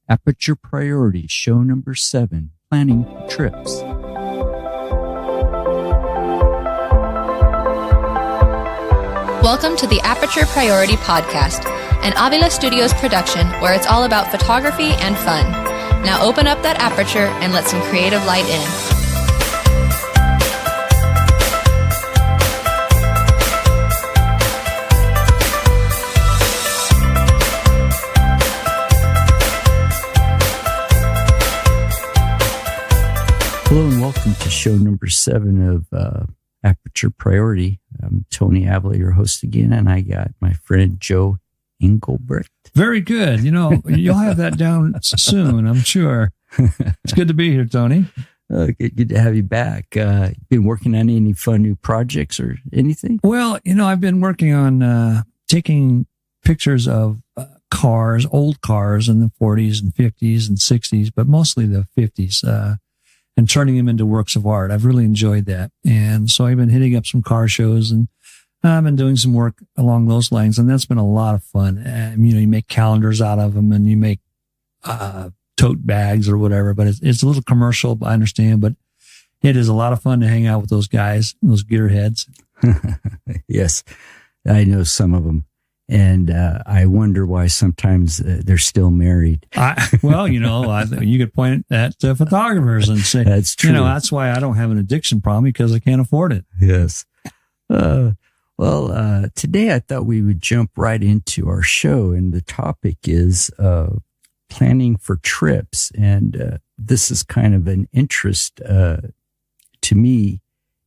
Aperture Priority, show number 7, planning trips. Welcome to the Aperture Priority Podcast, an Avila Studios production where it's all about photography and fun. Now open up that aperture and let some creative light in. Hello and welcome to show number 7 of Aperture Priority. I'm Tony Avila, your host again, and I got my friend Joe Engelbrecht. Very good. You know, you'll have that down soon, I'm sure. It's good to be here, Tony. Good to have you back. Been working on any fun new projects or anything? Well, you know, I've been working on taking pictures of cars, old cars in the 40s and 50s and 60s, but mostly the 50s. And turning them into works of art. I've really enjoyed that. And so I've been hitting up some car shows and I've been doing some work along those lines. And that's been a lot of fun. You know, you make calendars out of them and you make tote bags or whatever, but it's a little commercial, I understand, but it is a lot of fun to hang out with those guys, those gearheads. Yes, I know some of them. And I wonder why sometimes they're still married. Well, you know, you could point at photographers and say, that's true. You know, that's why I don't have an addiction problem because I can't afford it. Yes. Well, today I thought we would jump right into our show. And the topic is planning for trips. And this is kind of an interest to me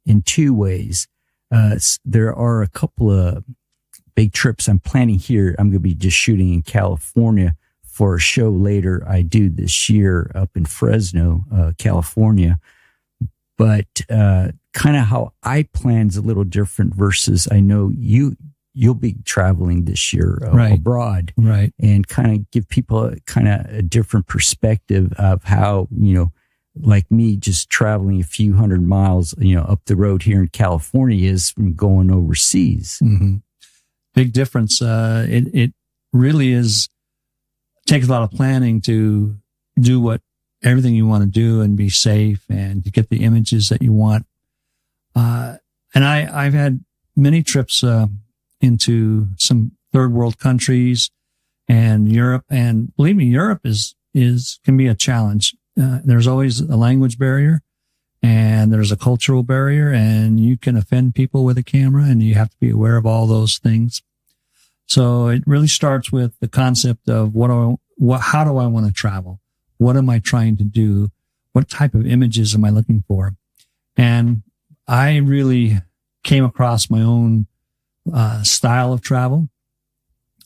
in two ways. There are a couple of big trips I'm planning here. I'm going to be just shooting in California for a show later I do this year up in Fresno, California. But kind of how I plan is a little different versus I know you'll be traveling this year abroad. Right. And kind of give people a different perspective of how, you know, like me just traveling a few hundred miles, you know, up the road here in California is from going overseas. Mm-hmm. Big difference. It really takes a lot of planning to do everything you want to do and be safe and to get the images that you want. And I've had many trips, into some third world countries and Europe. And believe me, Europe can be a challenge. There's always a language barrier and there's a cultural barrier and you can offend people with a camera and you have to be aware of all those things. So it really starts with the concept of how do I want to travel? What am I trying to do? What type of images am I looking for? And I really came across my own style of travel.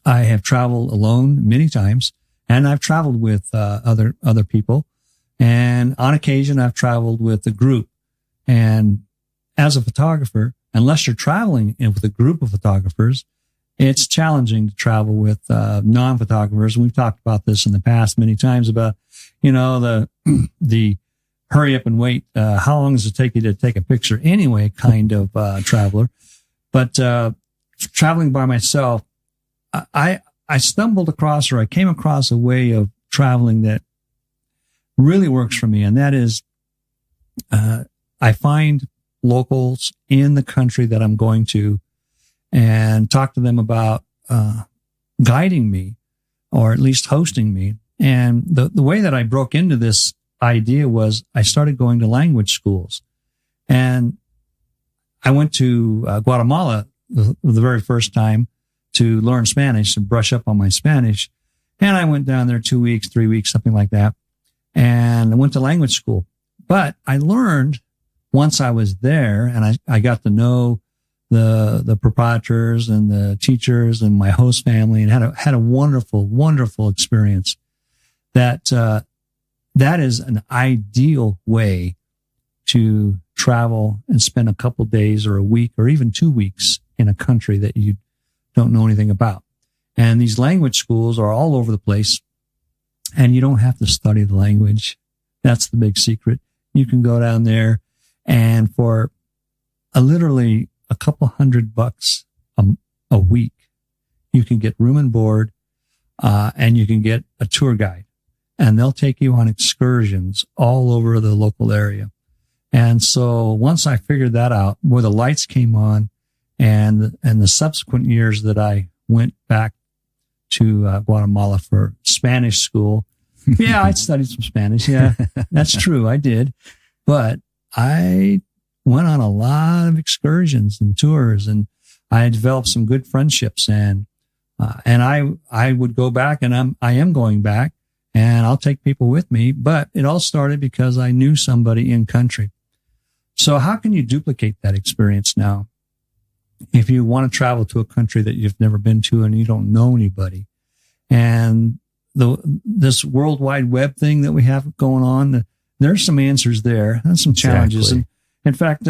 I have traveled alone many times and I've traveled with other people. And on occasion, I've traveled with a group. And as a photographer, unless you're traveling with a group of photographers, it's challenging to travel with non-photographers. And we've talked about this in the past many times about, you know, the hurry up and wait. How long does it take you to take a picture anyway kind of traveler? But traveling by myself, I stumbled across or I came across a way of traveling that really works for me. And that is, I find locals in the country that I'm going to and talk to them about, guiding me or at least hosting me. And the way that I broke into this idea was I started going to language schools and I went to Guatemala the very first time to learn Spanish and brush up on my Spanish. And I went down there 2 weeks, 3 weeks, something like that. And I went to language school, but I learned once I was there and I got to know the proprietors and the teachers and my host family and had a wonderful, wonderful experience that is an ideal way to travel and spend a couple days or a week or even 2 weeks in a country that you don't know anything about. And these language schools are all over the place and you don't have to study the language. That's the big secret. You can go down there and for literally a couple $100 a week, you can get room and board, and you can get a tour guide. and they'll take you on excursions all over the local area. And so once I figured that out, where the lights came on, and the subsequent years that I went back to Guatemala for Spanish school, yeah, I studied some Spanish. Yeah, that's true. I did. But I went on a lot of excursions and tours, and I developed some good friendships, and I would go back, and I am going back, and I'll take people with me. But it all started because I knew somebody in country. So how can you duplicate that experience now? If you want to travel to a country that you've never been to and you don't know anybody, and this World Wide Web thing that we have going on, there's some answers there and some challenges. Exactly. And in fact,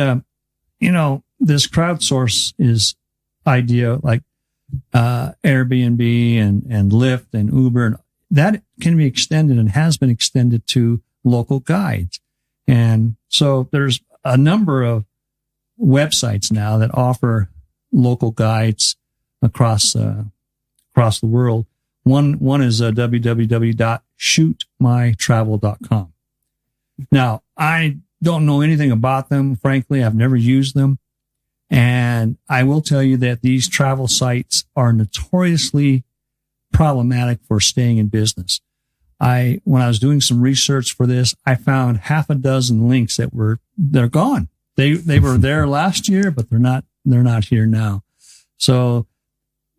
this crowdsource is idea like Airbnb and Lyft and Uber, and that can be extended and has been extended to local guides. And so there's a number of websites now that offer local guides across the world. One is www.shootmytravel.com. Now, I don't know anything about them. Frankly, I've never used them. And I will tell you that these travel sites are notoriously problematic for staying in business. When I was doing some research for this, I found half a dozen links they're gone. They were there last year, but they're not here now. So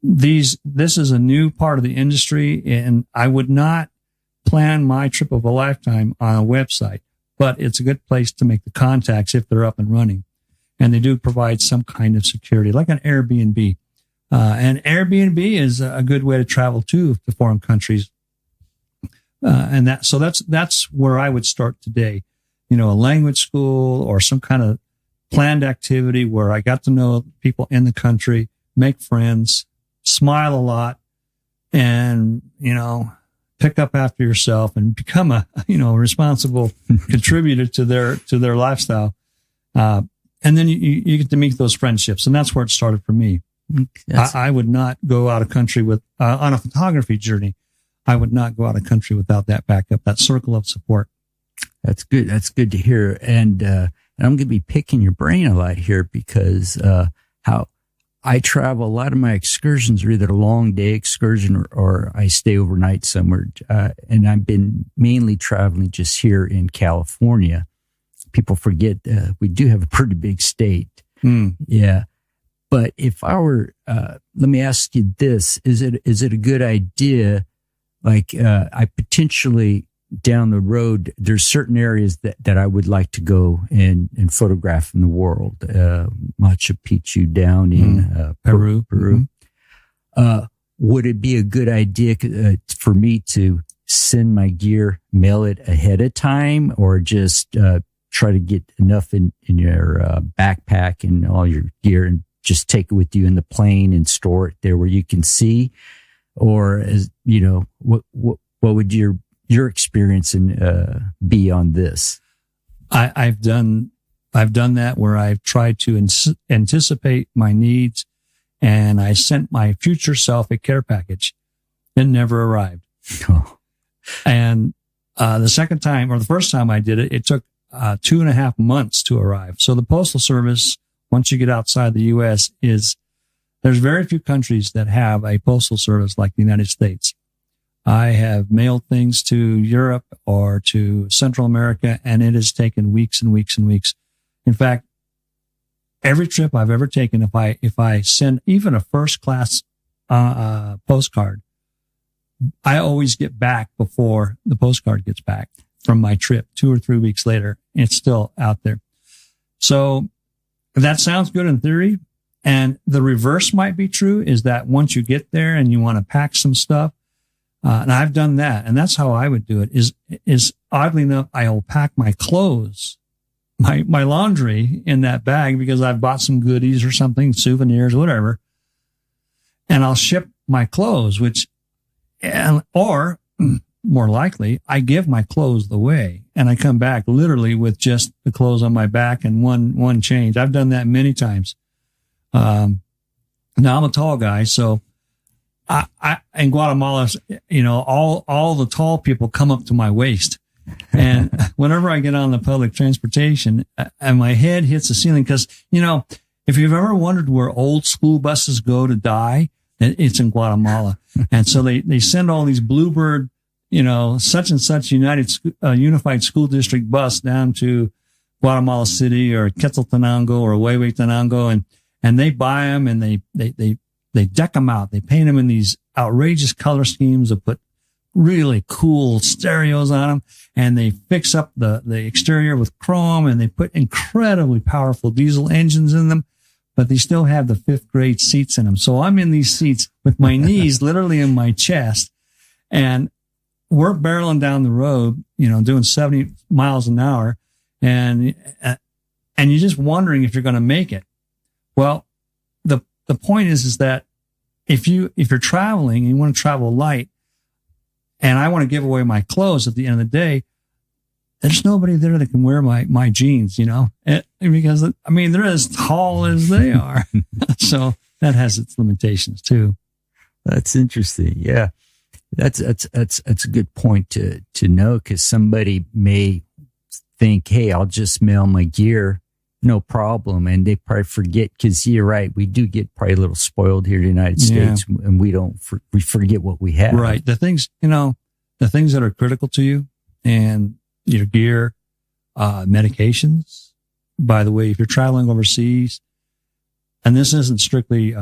this is a new part of the industry, and I would not plan my trip of a lifetime on a website, but it's a good place to make the contacts if they're up and running. And they do provide some kind of security, like an Airbnb. And Airbnb is a good way to travel to foreign countries. And that's where I would start today. A language school or some kind of planned activity where I got to know people in the country, make friends, smile a lot, and, pick up after yourself and become a responsible contributor to their lifestyle. And then you get to make those friendships. And that's where it started for me. I would not go out of country on a photography journey. I would not go out of country without that backup, that circle of support. That's good. That's good to hear. And I'm going to be picking your brain a lot here because, how I travel, a lot of my excursions are either a long day excursion or I stay overnight somewhere. And I've been mainly traveling just here in California. People forget, we do have a pretty big state. Yeah. But if I were, let me ask you this, is it a good idea? Like, I potentially down the road, there's certain areas that I would like to go and photograph in the world. Machu Picchu down in Peru. Mm-hmm. Would it be a good idea for me to send my gear, mail it ahead of time, or just try to get enough in your backpack and all your gear and just take it with you in the plane and store it there where you can see? Or what would your experience be on this? I've done that where I've tried to anticipate my needs, and I sent my future self a care package. It never arrived. Oh. And the first time I did it, it took 2.5 months to arrive. So the Postal Service, once you get outside the U.S., there's very few countries that have a postal service like the United States. I have mailed things to Europe or to Central America, and it has taken weeks and weeks and weeks. In fact, every trip I've ever taken, if I send even a first class postcard, I always get back before the postcard gets back from my trip. 2 or 3 weeks later, it's still out there. So that sounds good in theory. And the reverse might be true, is that once you get there and you want to pack some stuff, and I've done that, and that's how I would do it, is oddly enough, I will pack my clothes, my laundry in that bag because I've bought some goodies or something, souvenirs, whatever, and I'll ship my clothes, or more likely, I give my clothes away and I come back literally with just the clothes on my back and one change. I've done that many times. Now I'm a tall guy, so in Guatemala, all the tall people come up to my waist. And whenever I get on the public transportation and my head hits the ceiling, because, if you've ever wondered where old school buses go to die, it's in Guatemala. And so they send all these Bluebird, such and such unified school district bus down to Guatemala City or Quetzaltenango or Huehuetenango, and they buy them and they deck them out. They paint them in these outrageous color schemes that put really cool stereos on them, and they fix up the exterior with chrome, and they put incredibly powerful diesel engines in them, but they still have the 5th grade seats in them. So I'm in these seats with my knees literally in my chest, and we're barreling down the road, doing 70 miles an hour, and you're just wondering if you're going to make it. Well, the point is that if you're traveling and you want to travel light, and I want to give away my clothes at the end of the day, there's nobody there that can wear my jeans, because they're as tall as they are. So that has its limitations too. That's interesting. Yeah. That's a good point to know, because somebody may think, hey, I'll just mail my gear, no problem. And they probably forget, because you're right, we do get probably a little spoiled here in the United States, and we forget what we have. Right. The things that are critical to you and your gear, medications. By the way, if you're traveling overseas, and this isn't strictly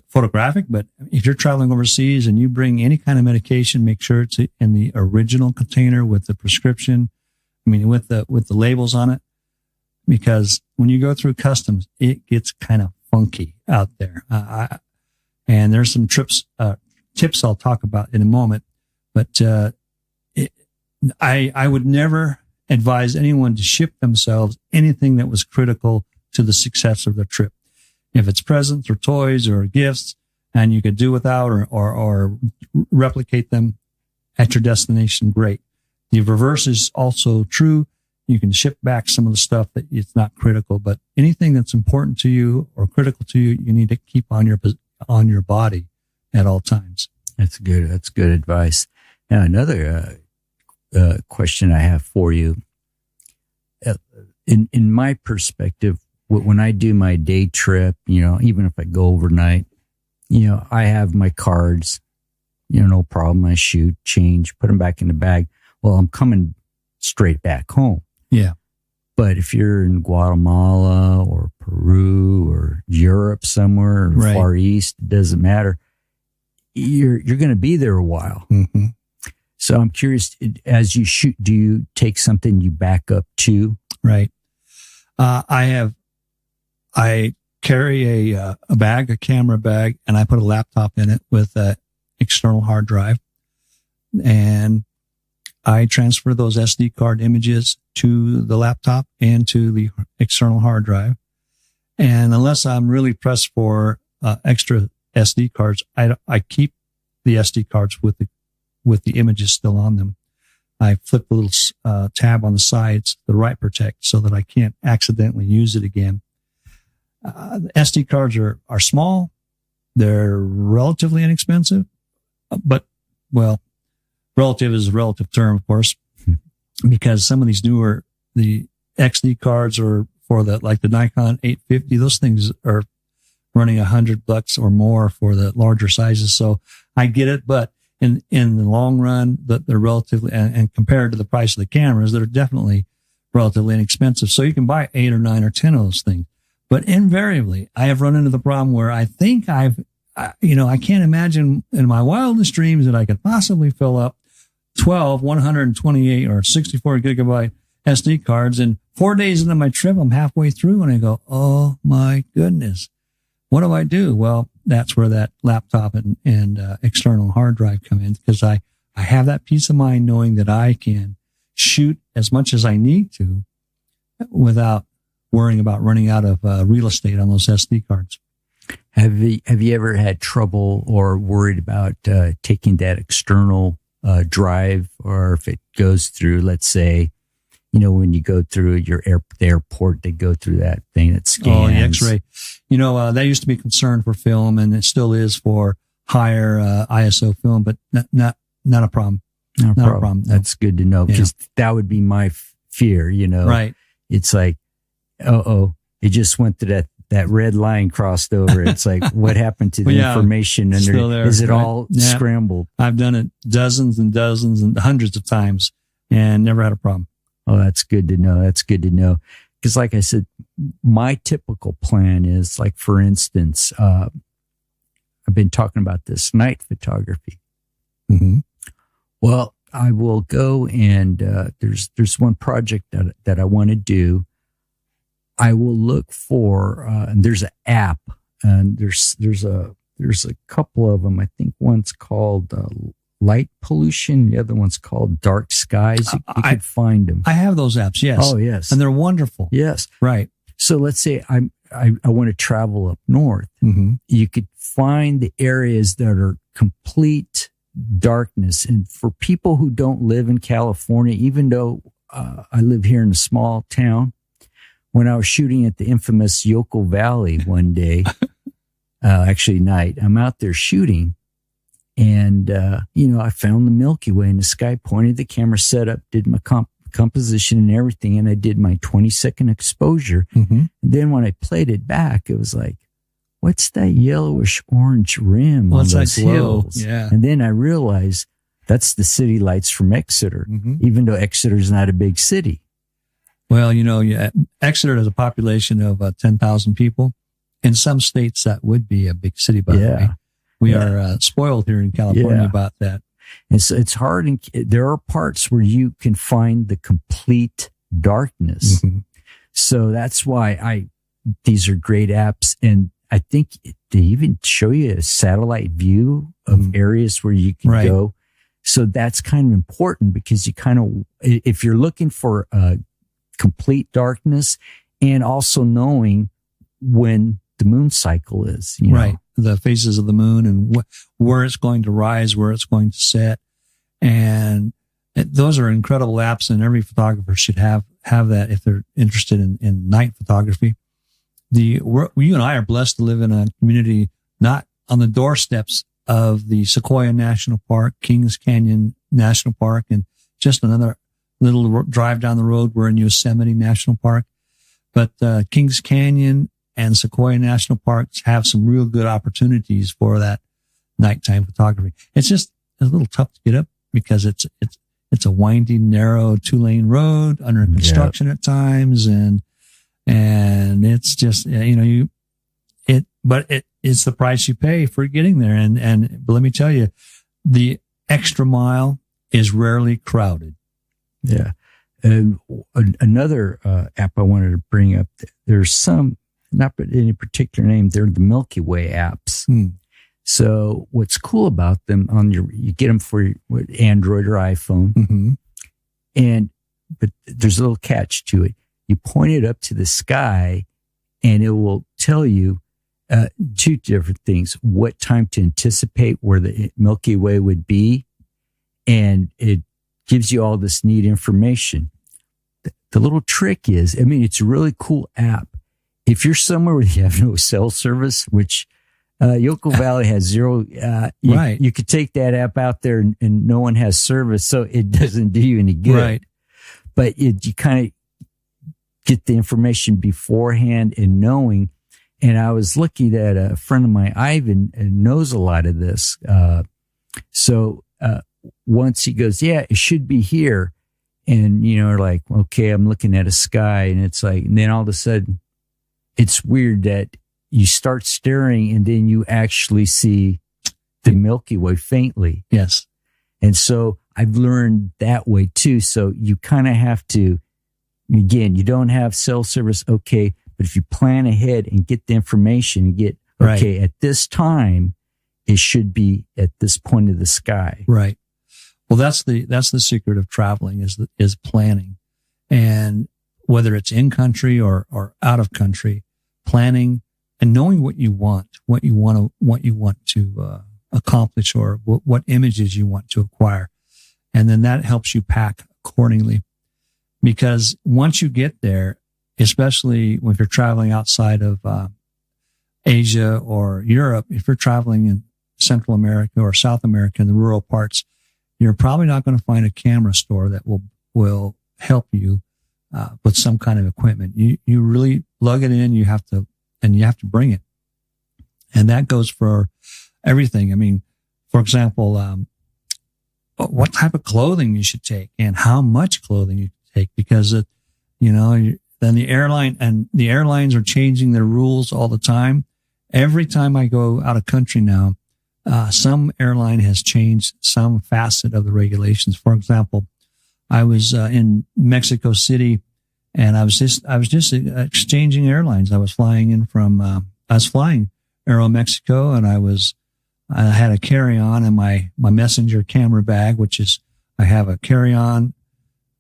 photographic, but if you're traveling overseas and you bring any kind of medication, make sure it's in the original container with the prescription. With the labels on it, because when you go through customs, it gets kind of funky out there. And there's some tips I'll talk about in a moment, but I would never advise anyone to ship themselves anything that was critical to the success of their trip. If it's presents or toys or gifts, and you could do without or replicate them at your destination, great. The reverse is also true. You can ship back some of the stuff that it's not critical, but anything that's important to you or critical to you, you need to keep on your body at all times. That's good. That's good advice. Now, another question I have for you. In my perspective, when I do my day trip, even if I go overnight, I have my cards, no problem. I shoot, change, put them back in the bag. Well, I'm coming straight back home. Yeah. But if you're in Guatemala or Peru or Europe somewhere, or right, Far East, it doesn't matter. You're going to be there a while. Mm-hmm. So I'm curious, as you shoot, do you take something you back up to? Right. I carry a bag, a camera bag, and I put a laptop in it with an external hard drive. And I transfer those SD card images to the laptop and to the external hard drive. And unless I'm really pressed for extra SD cards, I keep the SD cards with the images still on them. I flip the little tab on the sides, the write protect, so that I can't accidentally use it again. The SD cards are small. They're relatively inexpensive, but, well, relative is a relative term, of course, because some of these the XD cards are for the Nikon 850. Those things are running $100 or more for the larger sizes. So I get it, but in the long run, they're relatively, and compared to the price of the cameras, they're definitely relatively inexpensive. So you can buy 8 or 9 or 10 of those things. But invariably, I have run into the problem where I think I can't imagine in my wildest dreams that I could possibly fill up 12 128 or 64 gigabyte SD cards. And 4 days into my trip, I'm halfway through and I go, oh my goodness, what do I do? Well, that's where that laptop and external hard drive come in, because I have that peace of mind knowing that I can shoot as much as I need to without worrying about running out of real estate on those SD cards. Have you ever had trouble or worried about taking that external drive, or if it goes through, let's say, when you go through the airport, they go through that thing that scans. Oh, the X-ray. That used to be a concern for film, and it still is for higher ISO film, but not a problem. Not a problem. No. That's good to know, because that would be my fear, Right. It's like, it just went to that red line crossed over. It's like, what happened to the information under? Still there, is it all scrambled? I've done it dozens and dozens and hundreds of times and never had a problem. Oh, that's good to know. That's good to know. Because like I said, my typical plan is, like, for instance, I've been talking about this night photography. Mm-hmm. Well, I will go and there's one project that I want to do. I will look for and there's an app, and there's a couple of them. I think one's called Light Pollution, the other one's called Dark Skies. You could find them. I have those apps, yes. Oh, yes, and they're wonderful. Yes, right. So let's say I want to travel up north. Mm-hmm. You could find the areas that are complete darkness. And for people who don't live in California, even though I live here in a small town, when I was shooting at the infamous Yoco Valley one day, actually night, I'm out there shooting, and I found the Milky Way in the sky, pointed the camera, set up, did my composition and everything, and I did my 20-second exposure. Mm-hmm. And then when I played it back, it was like, what's that yellowish orange rim on those hills? Yeah. And then I realized that's the city lights from Exeter, even though Exeter is not a big city. Well, Exeter has a population of 10,000 people. In some states, that would be a big city, by the way. We are spoiled here in California about that. And so it's hard. And there are parts where you can find the complete darkness. Mm-hmm. So that's why these are great apps. And I think they even show you a satellite view of areas where you can go. So that's kind of important, because if you're looking for complete darkness, and also knowing when the moon cycle is, right, the phases of the moon and where it's going to rise, where it's going to set. And those are incredible apps, and every photographer should have that if they're interested in night photography. You and I are blessed to live in a community not on the doorsteps of the Sequoia National Park, Kings Canyon National Park, and just another little drive down the road, we're in Yosemite National Park. But Kings Canyon and Sequoia National Parks have some real good opportunities for that nighttime photography. It's just a little tough to get up, because it's a winding, narrow 2-lane road under construction at times, and it's just but it's the price you pay for getting there. But let me tell you, the extra mile is rarely crowded. Yeah. And another app I wanted to bring up, there's some, not any particular name, they're the Milky Way apps. So what's cool about them, you get them for Android or iPhone, but there's a little catch to it. You point it up to the sky, and it will tell you two different things: what time to anticipate where the Milky Way would be, and it gives you all this neat information. The little trick is, it's a really cool app. If you're somewhere where you have no cell service, which Yoco Valley has zero, you could take that app out there and no one has service, so it doesn't do you any good. Right. But you kind of get the information beforehand and knowing. And I was lucky that a friend of mine, Ivan, knows a lot of this. So once he goes, it should be here. And, like, okay, I'm looking at a sky, and it's like, and then all of a sudden it's weird that you start staring and then you actually see the Milky Way faintly. Yes. And so I've learned that way too. So you kind of have to, again, you don't have cell service. Okay. But if you plan ahead and get the information and get, okay, at this time, it should be at this point of the sky. Right. Well, that's the secret of traveling is planning. And whether it's in country or out of country, planning and knowing what you want to accomplish, or what images you want to acquire. And then that helps you pack accordingly. Because once you get there, especially if you're traveling outside of Asia or Europe, if you're traveling Central America or South America in the rural parts, you're probably not going to find a camera store that will help you with some kind of equipment. You really lug it in. You have to bring it, and that goes for everything. I mean, for example, what type of clothing you should take and how much clothing you take, because then the airlines are changing their rules all the time. Every time I go out of country now, some airline has changed some facet of the regulations. For example, I was in Mexico City, and I was just exchanging airlines. I was flying Aeromexico, and I had a carry-on in my messenger camera bag, which is, I have a carry-on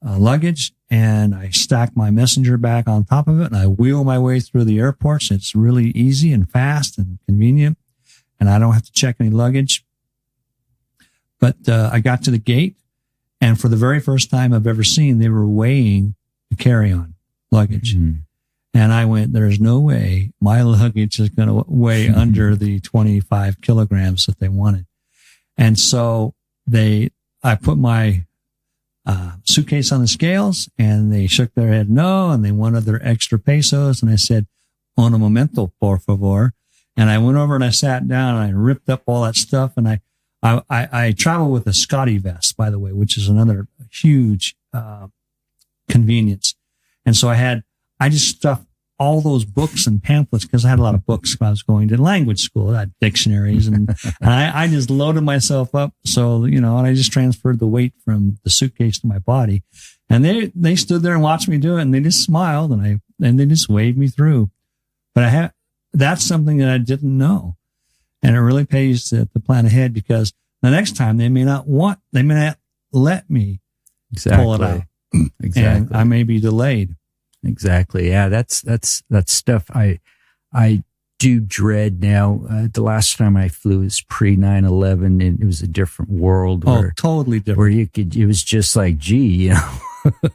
luggage, and I stack my messenger bag on top of it, and I wheel my way through the airports. It's really easy and fast and convenient, and I don't have to check any luggage. But I got to the gate, and for the very first time I've ever seen, they were weighing the carry-on luggage. Mm-hmm. And I went, there's no way my luggage is going to weigh under the 25 kilograms that they wanted. And so I put my suitcase on the scales, and they shook their head no, and they wanted their extra pesos. And I said, un momento, por favor. And I went over and I sat down, and I ripped up all that stuff. And I travel with a Scotty vest, by the way, which is another huge convenience. And so I just stuffed all those books and pamphlets, because I had a lot of books when I was going to language school. I had dictionaries, and I just loaded myself up. So, and I just transferred the weight from the suitcase to my body. And they stood there and watched me do it, and they just smiled, and they just waved me through. But that's something that I didn't know. And it really pays to plan ahead, because the next time they may not let me pull it out. Exactly. And I may be delayed. Exactly. Yeah, that's stuff I do dread now. The last time I flew was pre 9/11, and it was a different world. Totally different. Where it was just like, gee,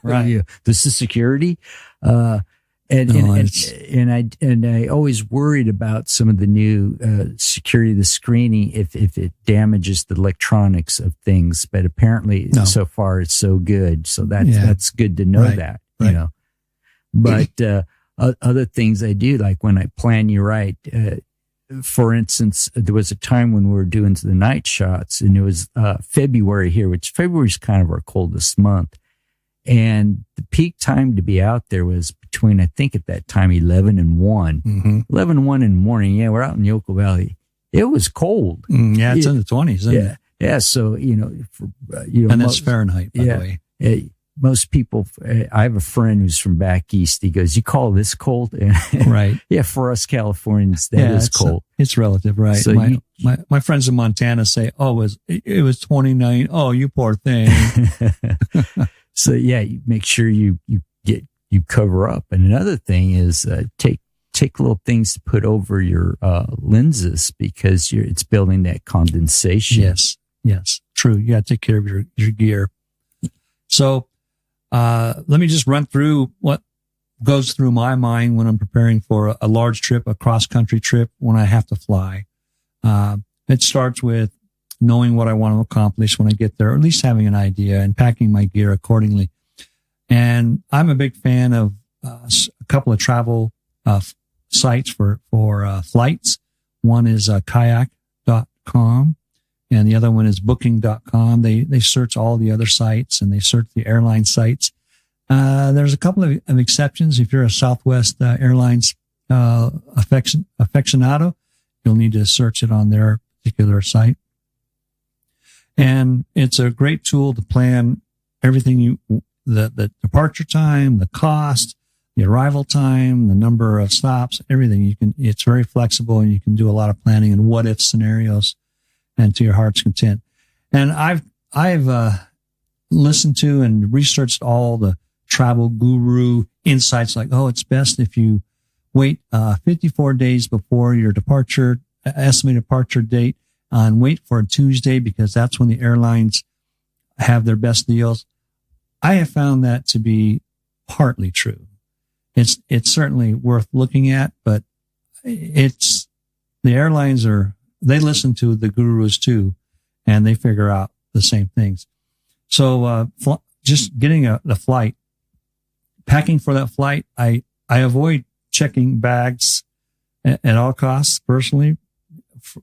right. This is security. And I always worried about some of the new security, the screening, if it damages the electronics of things. But apparently, so far it's so good. So that's good to know that, But other things I do, like when I plan, you're right. For instance, there was a time when we were doing the night shots, and it was February here, which February is kind of our coldest month. And the peak time to be out there was between, I think at that time, 11 and 1. Mm-hmm. 11 and 1 in the morning. Yeah, we're out in Yoko Valley. It was cold. It's in the 20s, isn't it? Yeah. So, and that's Fahrenheit, by the way. Most people, I have a friend who's from back east. He goes, "You call this cold?" Right. Yeah, for us Californians, that is cold. It's relative, right? So my friends in Montana say, "Oh, it was 29. Oh, you poor thing." So yeah, you make sure you cover up. And another thing is take little things to put over your lenses, because it's building that condensation. Yes, true. You got to take care of your gear. So. Let me just run through what goes through my mind when I'm preparing for a large trip, a cross-country trip, when I have to fly. It starts with knowing what I want to accomplish when I get there, or at least having an idea, and packing my gear accordingly. And I'm a big fan of a couple of travel sites for flights. One is kayak.com. And the other one is booking.com. They search all the other sites, and they search the airline sites. There's a couple of exceptions. If you're a Southwest Airlines aficionado, you'll need to search it on their particular site. And it's a great tool to plan everything the departure time, the cost, the arrival time, the number of stops, everything. It's very flexible, and you can do a lot of planning and what if scenarios, and to your heart's content. And I've listened to and researched all the travel guru insights, like, it's best if you wait 54 days before your estimated departure date, and wait for a Tuesday, because that's when the airlines have their best deals. I have found that to be partly true. It's certainly worth looking at, but the airlines are they listen to the gurus too, and they figure out the same things. So, just getting the flight, packing for that flight, I avoid checking bags at all costs. Personally,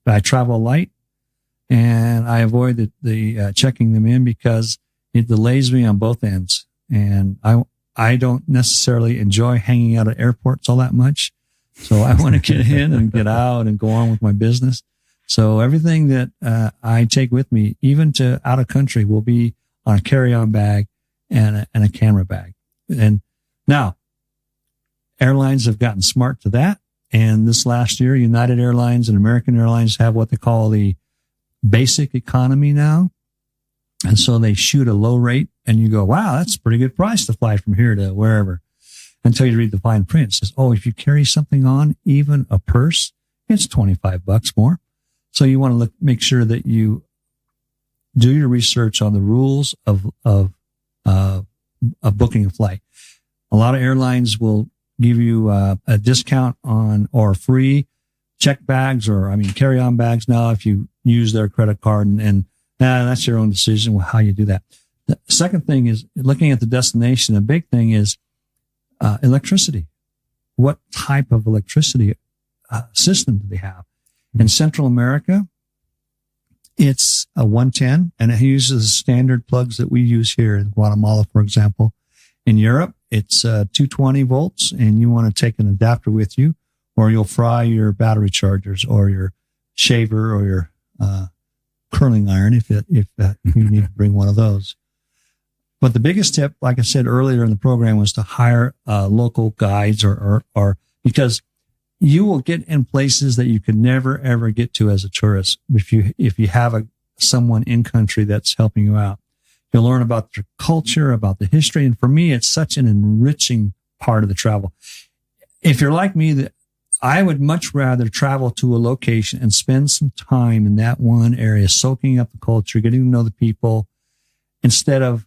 I travel light, and I avoid the checking them in because it delays me on both ends. And I don't necessarily enjoy hanging out at airports all that much. So I want to get in and get out and go on with my business. So everything that I take with me, even to out of country, will be on a carry-on bag and a camera bag. And now, airlines have gotten smart to that. And this last year, United Airlines and American Airlines have what they call the basic economy now. And so they shoot a low rate and you go, wow, that's a pretty good price to fly from here to wherever. Until you read the fine print. It says, oh, if you carry something on, even a purse, it's $25 more. So you want to make sure that you do your research on the rules of booking a flight. A lot of airlines will give you a discount on or free check bags carry-on bags now if you use their credit card, and that's your own decision how you do that. The second thing is looking at the destination. A big thing is electricity. What type of electricity system do they have? In Central America, it's a 110, and it uses the standard plugs that we use here in Guatemala, for example. In Europe, it's 220 volts, and you want to take an adapter with you, or you'll fry your battery chargers, or your shaver, or your curling iron if you need to bring one of those. But the biggest tip, like I said earlier in the program, was to hire local guides or because you will get in places that you could never, ever get to as a tourist if you have someone in country that's helping you out. You'll learn about their culture, about the history. And for me, it's such an enriching part of the travel. If you're like me, I would much rather travel to a location and spend some time in that one area, soaking up the culture, getting to know the people, instead of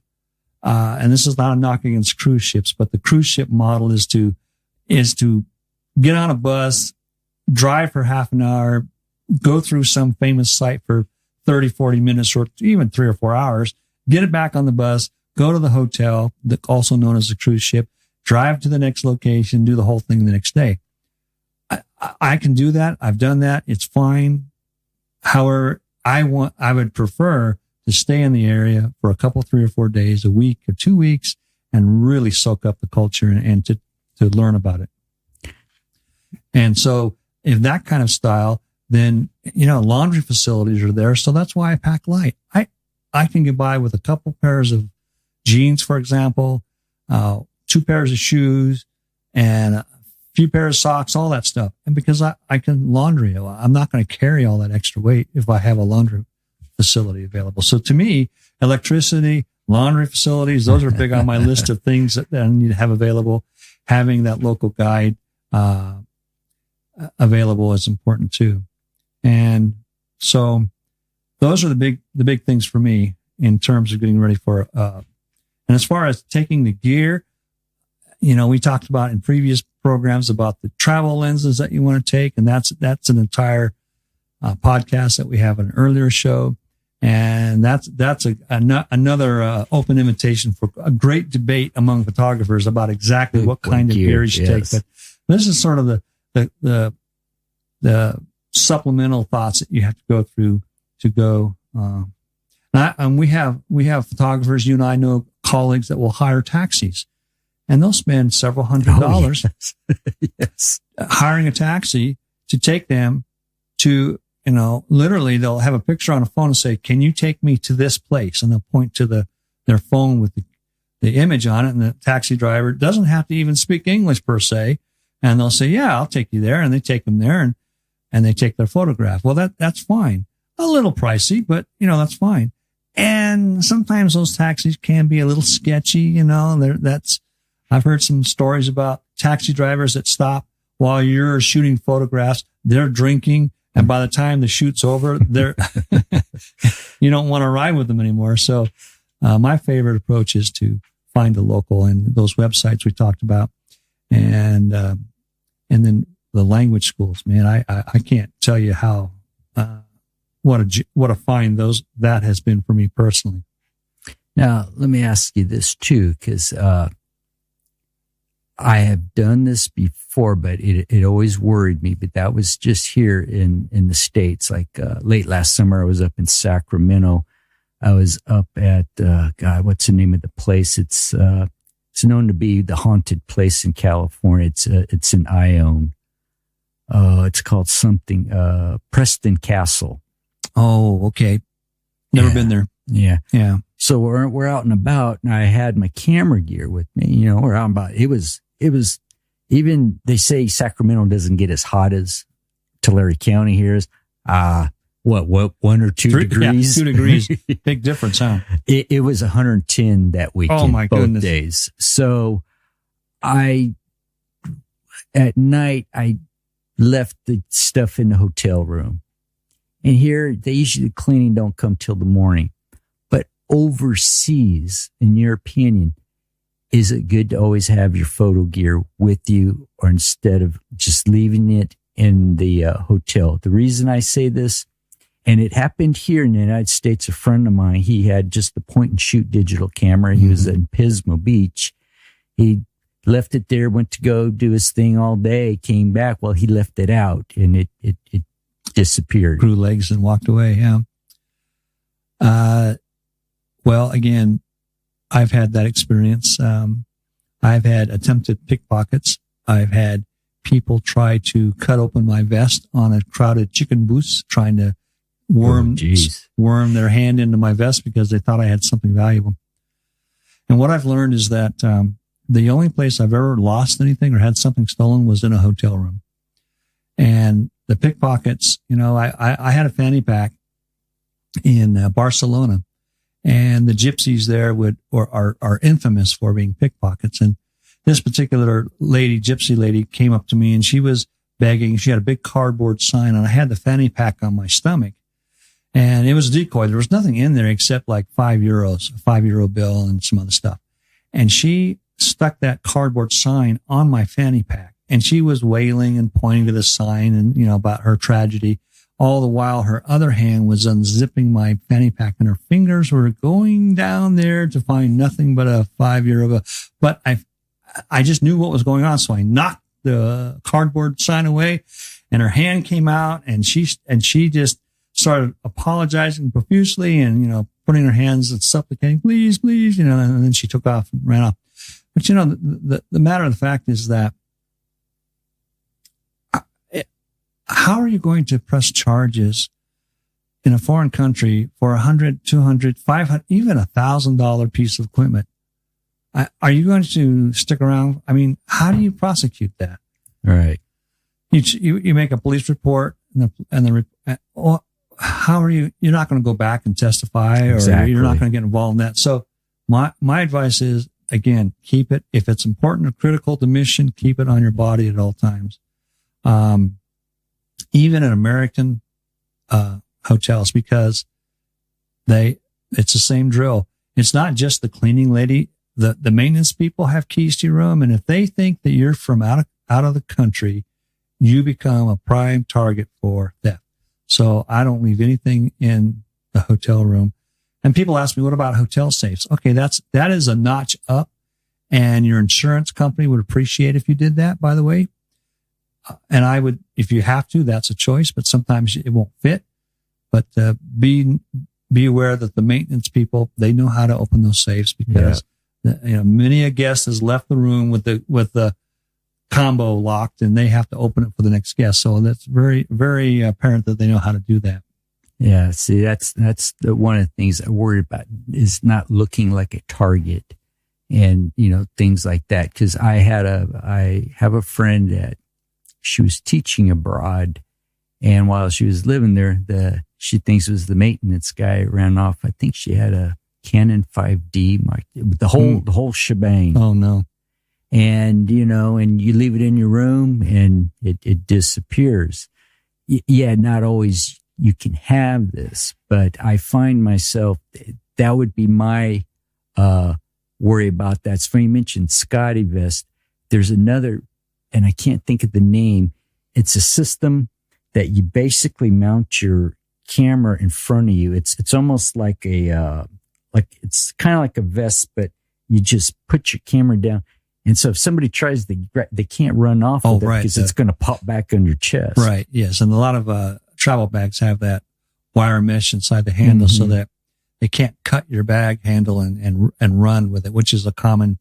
and this is not a knock against cruise ships, but the cruise ship model is to get on a bus, drive for half an hour, go through some famous site for 30, 40 minutes, or even 3 or 4 hours, get it back on the bus, go to the hotel, also known as the cruise ship, drive to the next location, do the whole thing the next day. I can do that. I've done that. It's fine. However, I would prefer to stay in the area for a couple, 3 or 4 days, a week or 2 weeks, and really soak up the culture and to learn about it. And so if that kind of style, then, laundry facilities are there. So that's why I pack light. I can get by with a couple pairs of jeans, for example, 2 pairs of shoes, and a few pairs of socks, all that stuff. And because I can laundry, I'm not going to carry all that extra weight if I have a laundry facility available. So to me, electricity, laundry facilities, those are big on my list of things that I need to have available. Having that local guide available is important too. And so those are the big things for me in terms of getting ready for, and as far as taking the gear, we talked about in previous programs about the travel lenses that you want to take. And that's an entire podcast that we have an earlier show. And that's another open invitation for a great debate among photographers about exactly what kind of gear you should take. But this is sort of the supplemental thoughts that you have to go through to go. And we have photographers, you and I know colleagues that will hire taxis, and they'll spend several $100 yes. hiring a taxi to take them to, literally they'll have a picture on a phone and say, can you take me to this place? And they'll point to their phone with the image on it. And the taxi driver doesn't have to even speak English per se. And they'll say, yeah, I'll take you there. And they take them there and they take their photograph. Well, that's fine. A little pricey, but that's fine. And sometimes those taxis can be a little sketchy, I've heard some stories about taxi drivers that stop while you're shooting photographs. They're drinking. And by the time the shoot's over, you don't want to ride with them anymore. So, my favorite approach is to find a local, and those websites we talked about. And then the language schools, man, I can't tell you how what a find that has been for me personally. Now, let me ask you this too, because I have done this before, but it always worried me. But that was just here in the States. Like late last summer, I was up in Sacramento. I was up at God, what's the name of the place? It's known to be the haunted place in California. It's in Ione. It's called something Preston Castle. Oh, okay. Never been there. Yeah. Yeah. So we're out and about, and I had my camera gear with me. You know, we're out and about. It was even, they say Sacramento doesn't get as hot as Tulare County here is. What 1 or 2 degrees? Yeah, 2 degrees. Big difference, huh? It was 110 that weekend. Oh my goodness. Days. So at night, I left the stuff in the hotel room. And here, they usually the cleaning don't come till the morning. But overseas, in your opinion, is it good to always have your photo gear with you, or instead of just leaving it in the hotel? The reason I say this, and it happened here in the United States, a friend of mine, he had just the point and shoot digital camera. He was in Pismo Beach. He left it there, went to go do his thing all day, came back. Well, he left it out, and it disappeared. Grew legs and walked away. Yeah. Well, again, I've had that experience. I've had attempted pickpockets. I've had people try to cut open my vest on a crowded chicken booth, trying to worm their hand into my vest because they thought I had something valuable. And what I've learned is that the only place I've ever lost anything or had something stolen was in a hotel room. And the pickpockets, you know, I had a fanny pack in Barcelona, and the gypsies there are infamous for being pickpockets. And this particular gypsy lady came up to me, and she was begging. She had a big cardboard sign, and I had the fanny pack on my stomach, and it was a decoy. There was nothing in there except like €5, a €5 bill and some other stuff. And she stuck that cardboard sign on my fanny pack, and she was wailing and pointing to the sign and, you know, about her tragedy. All the while, her other hand was unzipping my fanny pack, and her fingers were going down there to find nothing but a €5 bill. But I just knew what was going on, so I knocked the cardboard sign away, and her hand came out, and she just started apologizing profusely, and, you know, putting her hands and supplicating, please, you know, and then she took off and ran off. But, you know, the matter of the fact is that how are you going to press charges in a foreign country for $100, $200, $500, even $1,000 piece of equipment? Are you going to stick around? I mean, how do you prosecute that? All right. You make a police report, how are you? You're not going to go back and testify, or Exactly. You're not going to get involved in that. So my advice is, again, keep it. If it's important or critical to mission, keep it on your body at all times. Even in American hotels, because it's the same drill. It's not just the cleaning lady. The maintenance people have keys to your room, and if they think that you're from out of the country, you become a prime target for theft. So I don't leave anything in the hotel room. And people ask me, what about hotel safes? Okay, that is a notch up, and your insurance company would appreciate if you did that, by the way. And I would, if you have to, that's a choice, but sometimes it won't fit. But be aware that the maintenance people, they know how to open those safes, because many a guest has left the room with the combo locked, and they have to open it for the next guest. So that's very, very apparent that they know how to do that. Yeah. See, that's one of the things I worry about, is not looking like a target, and, you know, things like that. Cause I have a friend that she was teaching abroad, and while she was living there, she thinks it was the maintenance guy ran off. I think she had a Canon 5D, the whole shebang. Oh no. And, you know, and you leave it in your room and it disappears. Yeah, not always you can have this, but I find myself, that would be my worry about that. So you mentioned Scotty Vest. There's another, and I can't think of the name. It's a system that you basically mount your camera in front of you. It's almost like it's kind of like a vest, but you just put your camera down. And so if somebody tries they can't run off with it because it's going to pop back on your chest. Right. Yes. And a lot of travel bags have that wire mesh inside the handle so that they can't cut your bag handle and run with it, which is a common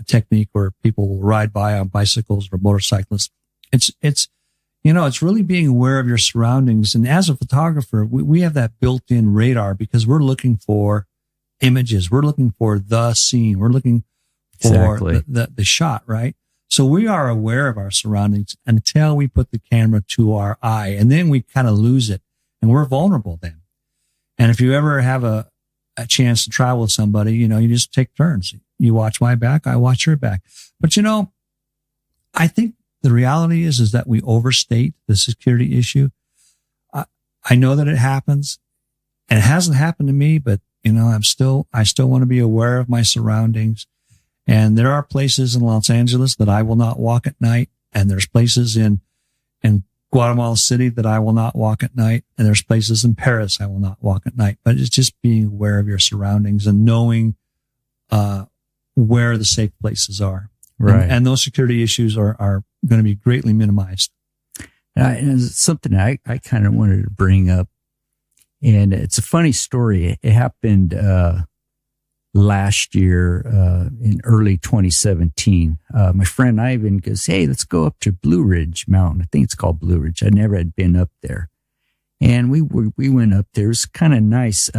technique where people will ride by on bicycles or motorcyclists. It's really being aware of your surroundings. And as a photographer, we have that built-in radar because we're looking for images. We're looking for the scene. We're looking for the shot, right? So we are aware of our surroundings until we put the camera to our eye, and then we kind of lose it, and we're vulnerable then. And if you ever have a chance to travel with somebody, you just take turns. You watch my back, I watch your back. But I think the reality is that we overstate the security issue. I know that it happens, and it hasn't happened to me, but I still want to be aware of my surroundings. And there are places in Los Angeles that I will not walk at night. And there's places in Guatemala City that I will not walk at night. And there's places in Paris I will not walk at night. But it's just being aware of your surroundings and knowing where the safe places are. Right. And those security issues are going to be greatly minimized. And it's something I kind of wanted to bring up. And it's a funny story. It happened last year in early 2017. My friend Ivan goes, "Hey, let's go up to Blue Ridge Mountain." I think it's called Blue Ridge. I never had been up there. And we went up there. It was kind of nice.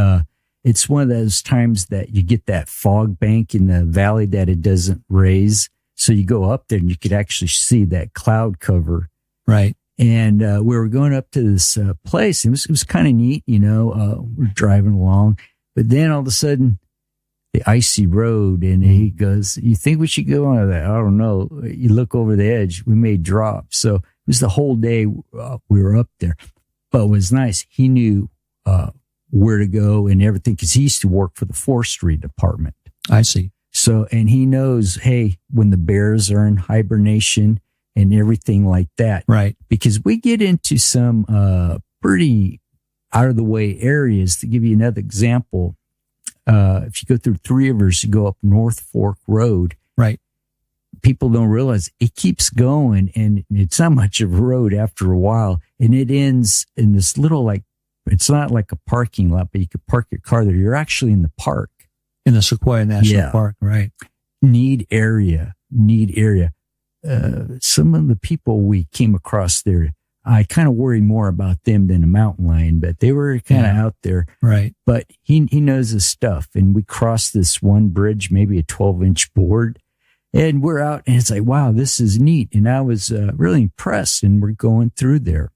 It's one of those times that you get that fog bank in the valley that it doesn't raise. So you go up there and you could actually see that cloud cover. Right. And we were going up to this place. It was kind of neat, we're driving along. But then all of a sudden, the icy road, and he goes, "You think we should go on that?" "I don't know." You look over the edge, we may drop. So it was the whole day we were up there. But it was nice. He knew where to go and everything because he used to work for the forestry department. I see. So, and he knows, hey, when the bears are in hibernation and everything like that. Right. Because we get into some pretty out of the way areas. To give you another example, if you go through Three Rivers, you go up North Fork Road. Right. People don't realize it keeps going, and it's not much of a road after a while, and it ends in this little, it's not like a parking lot, but you could park your car there. You're actually in the park. In the Sequoia National Park, right. Neat area. Some of the people we came across there, I kind of worry more about them than a mountain lion, but they were kind of out there. Right. But he knows his stuff. And we crossed this one bridge, maybe a 12-inch board, and we're out, and it's like, wow, this is neat. And I was really impressed, and we're going through there.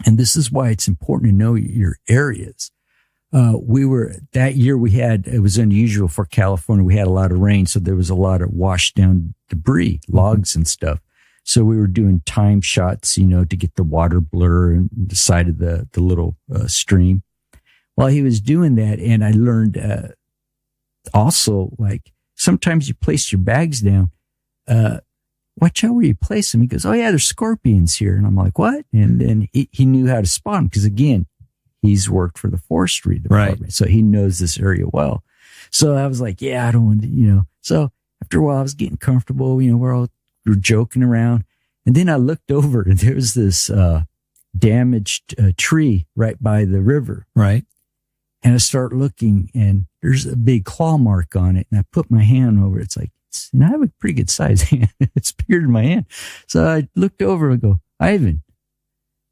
And this is why it's important to know your areas. That year it was unusual for California. We had a lot of rain, so there was a lot of washed down debris, logs and stuff. So we were doing time shots, to get the water blur and the side of the little stream. While he was doing that, and I learned also, sometimes you place your bags down, watch out where you place them. He goes, "Oh yeah, there's scorpions here." And I'm like, "What?" And then he knew how to spot them because, again, he's worked for the forestry department. Right. So he knows this area well. So I was like, yeah, I don't want to, So after a while, I was getting comfortable. We're joking around. And then I looked over, and there was this damaged tree right by the river. Right. And I start looking, and there's a big claw mark on it. And I put my hand over it. It's like, I have a pretty good size hand. It's bigger than my hand. So I looked over and go, "Ivan,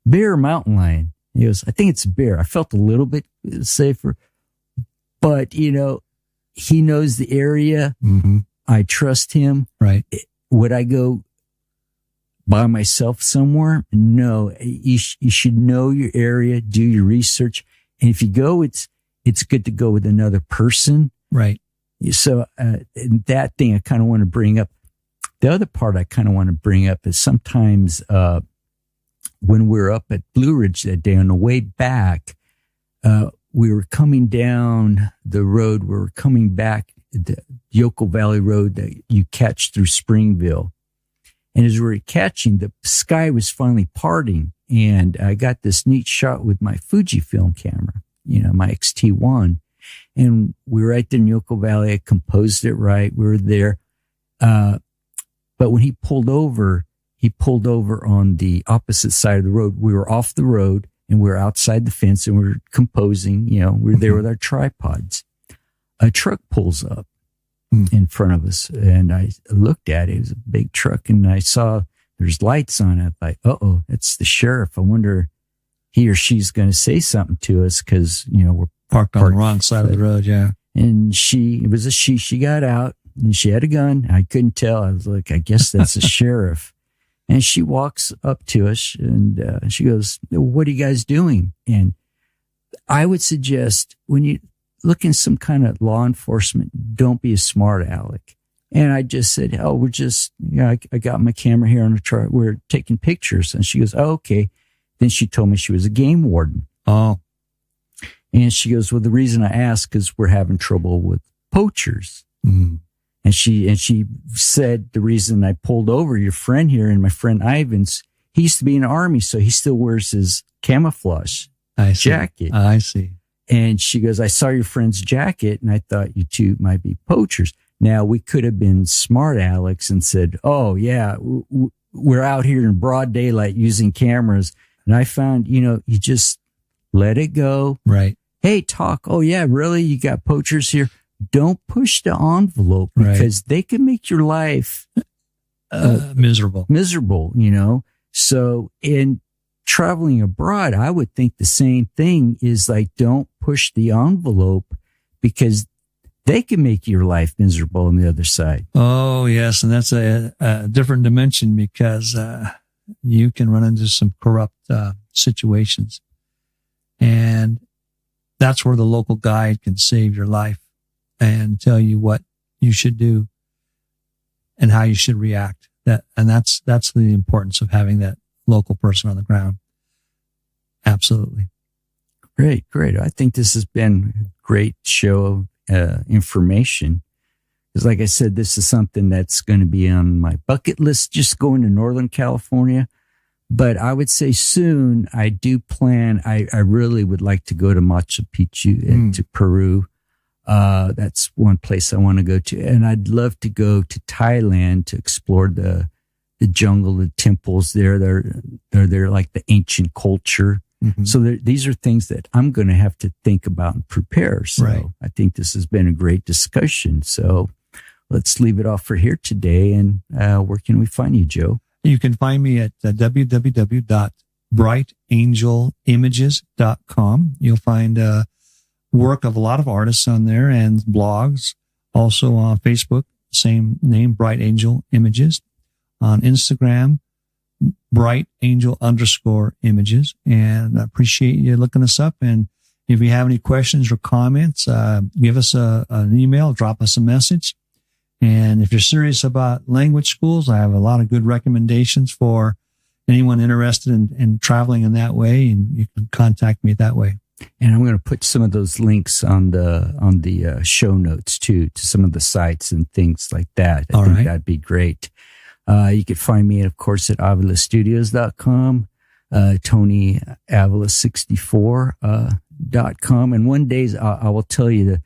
bear or mountain lion?" He goes, "I think it's a bear." I felt a little bit safer, but he knows the area. Mm-hmm. I trust him. Right. Would I go by myself somewhere? No, you should know your area, do your research. And if you go, it's good to go with another person. Right. So that thing I kind of want to bring up. The other part I kind of want to bring up is sometimes when we were up at Blue Ridge that day, on the way back, we were coming down the road. We were coming back the Yoco Valley Road that you catch through Springville. And as we were catching, the sky was finally parting. And I got this neat shot with my Fujifilm camera, my XT1. And we were right there in Yoko Valley. I composed it right. We were there. But when he pulled over on the opposite side of the road. We were off the road and we were outside the fence and we were composing, we were there with our tripods. A truck pulls up in front of us and I looked at it. It was a big truck and I saw there's lights on it. Like, uh-oh, it's the sheriff. I wonder he or she's going to say something to us because, we're parked on the wrong side of the road. Yeah. And it was a she got out and she had a gun. I couldn't tell. I was like, I guess that's a sheriff. And she walks up to us and she goes, what are you guys doing? And I would suggest when you look in some kind of law enforcement, don't be a smart aleck. And I just said, oh, we're just, I got my camera here on the truck. We're taking pictures. And she goes, oh, okay. Then she told me she was a game warden. Oh. And she goes, well, the reason I asked is we're having trouble with poachers. Mm. And she said the reason I pulled over your friend here and my friend Ivan's, he used to be in the Army, so he still wears his camouflage jacket. I see. And she goes, I saw your friend's jacket and I thought you two might be poachers. Now we could have been smart Alex and said, oh yeah, we're out here in broad daylight using cameras. And I found, you just let it go. Right. Hey, talk. Oh yeah, really? You got poachers here? Don't push the envelope because they can make your life miserable. So in traveling abroad, I would think the same thing is like, don't push the envelope because they can make your life miserable on the other side. Oh, yes. And that's a different dimension because you can run into some corrupt situations. And that's where the local guide can save your life and tell you what you should do and how you should react. That's the importance of having that local person on the ground. Absolutely. Great. I think this has been a great show of information. Because like I said, this is something that's going to be on my bucket list, just going to Northern California. But I would say soon I do plan, I really would like to go to Machu Picchu and to Peru. That's one place I want to go to. And I'd love to go to Thailand to explore the jungle, the temples there. They're like the ancient culture. Mm-hmm. So these are things that I'm going to have to think about and prepare. So I think this has been a great discussion. So let's leave it off for here today. And where can we find you, Joe? You can find me at www.brightangelImages.com. You'll find work of a lot of artists on there and blogs. Also on Facebook, same name, Bright Angel Images. On Instagram, _Bright_Angel. And I appreciate you looking us up. And if you have any questions or comments, give us an email, drop us a message. And if you're serious about language schools, I have a lot of good recommendations for anyone interested in traveling in that way. And you can contact me that way. And I'm going to put some of those links on the show notes too, to some of the sites and things like that. I think that'd be great. You can find me, of course, at avilastudios.com, TonyAvila64.com. And one day I will tell you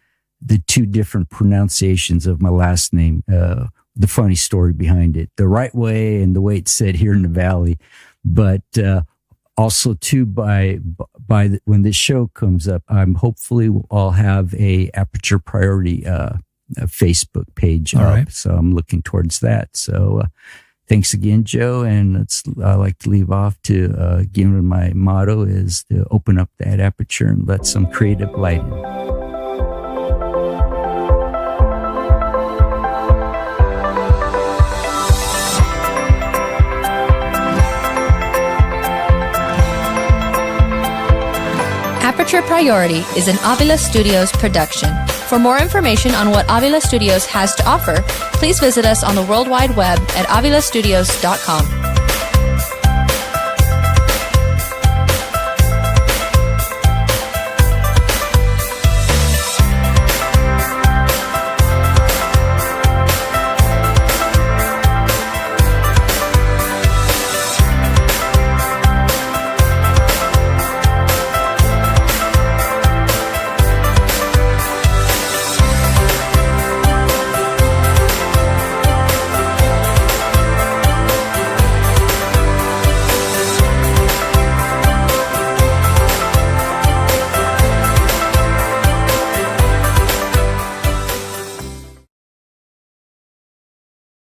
the two different pronunciations of my last name, the funny story behind it, the right way and the way it's said here in the Valley. But, also too, when this show comes up, I'll have a Aperture Priority, a Facebook page up. Right. So I'm looking towards that. So, thanks again, Joe. And I like to leave off to, again, my motto is to open up that aperture and let some creative light in. Aperture Priority is an Avila Studios production. For more information on what Avila Studios has to offer, please visit us on the World Wide Web at avilastudios.com.